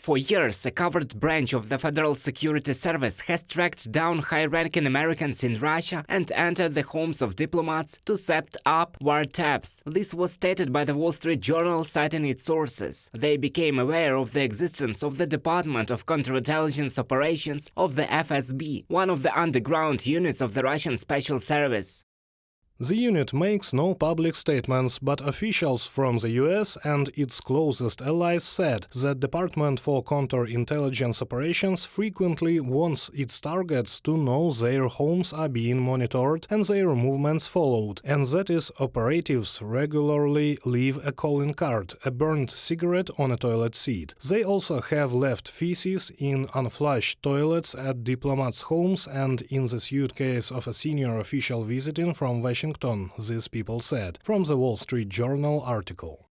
For years, a covert branch of the Federal Security Service has tracked down high-ranking Americans in Russia and entered the homes of diplomats to set up wiretaps. This was stated by the Wall Street Journal, citing its sources. They became aware of the existence of the Department of Counterintelligence Operations of the FSB, one of the underground units of the Russian Special Service. The unit makes no public statements, but officials from the US and its closest allies said that Department for Counterintelligence Operations frequently wants its targets to know their homes are being monitored and their movements followed, and that is operatives regularly leave a calling card, a burned cigarette on a toilet seat. They also have left feces in unflushed toilets at diplomats' homes and in the suitcase of a senior official visiting from Washington, these people said, from the Wall Street Journal article.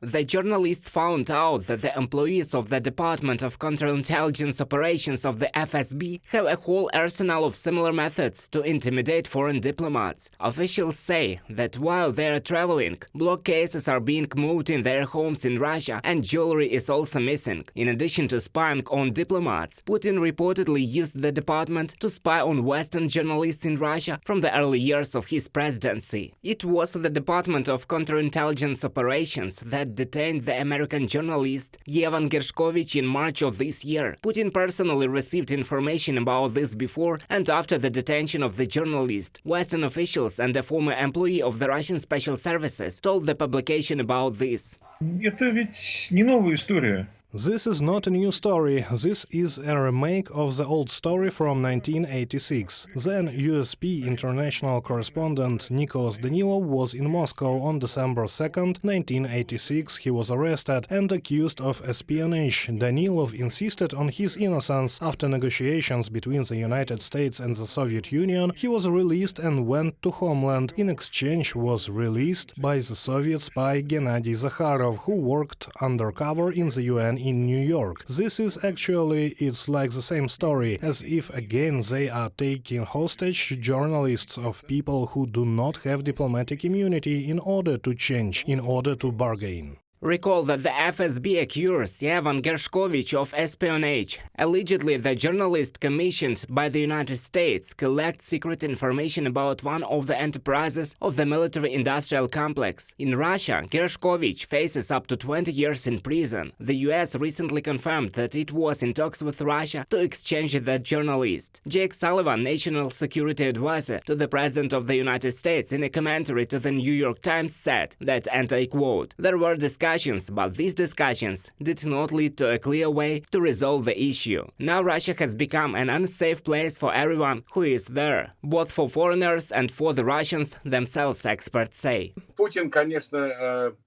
The journalists found out that the employees of the Department of Counterintelligence Operations of the FSB have a whole arsenal of similar methods to intimidate foreign diplomats. Officials say that while they are traveling, block cases are being moved in their homes in Russia and jewelry is also missing. In addition to spying on diplomats, Putin reportedly used the department to spy on Western journalists in Russia from the early years of his presidency. It was the Department of Counterintelligence Operations that detained the American journalist Evan Gershkovich in March of this year. Putin personally received information about this before and after the detention of the journalist. Western officials and a former employee of the Russian Special Services told the publication about this. Это ведь не новая история. This is not a new story, this is a remake of the old story from 1986. Then USP international correspondent Nicholas Danilov was in Moscow on December 2nd, 1986. He was arrested and accused of espionage. Danilov insisted on his innocence. After negotiations between the United States and the Soviet Union, he was released and went to homeland. In exchange, was released by the Soviet spy Gennady Zakharov, who worked undercover in the UN in New York. This is actually, it's like the same story, as if again they are taking hostage journalists of people who do not have diplomatic immunity in order to change, in order to bargain. Recall that the FSB accused Evan Gershkovich of espionage. Allegedly, the journalist commissioned by the United States collect secret information about one of the enterprises of the military-industrial complex. In Russia, Gershkovich faces up to 20 years in prison. The US recently confirmed that it was in talks with Russia to exchange the journalist. Jake Sullivan, national security advisor to the President of the United States, in a commentary to the New York Times said that, and I quote, "There were discussions, but these discussions did not lead to a clear way to resolve the issue. Now Russia has become an unsafe place for everyone who is there, both for foreigners and for the Russians themselves," experts say.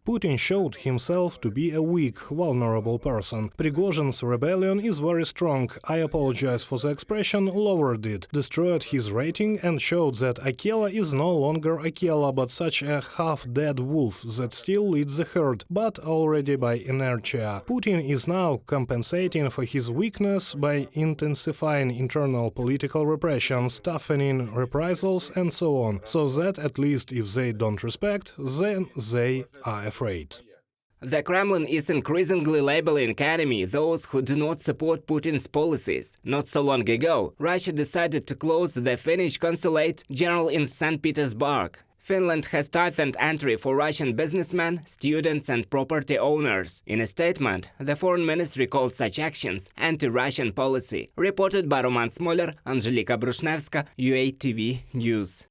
Putin showed himself to be a weak, vulnerable person. Prigozhin's rebellion is very strong. I apologize for the expression, lowered it, destroyed his rating and showed that Akela is no longer Akela, but such a half-dead wolf that still leads the herd, but already by inertia. Putin is now compensating for his weakness by intensifying internal political repressions, toughening reprisals and so on, so that at least if they don't respect, then they are afraid. The Kremlin is increasingly labeling enemy those who do not support Putin's policies. Not so long ago, Russia decided to close the Finnish consulate general in St. Petersburg. Finland has tightened entry for Russian businessmen, students and property owners. In a statement, the foreign ministry called such actions anti-Russian policy. Reported by Roman Smoler, Angelika Brushnevska, UATV News.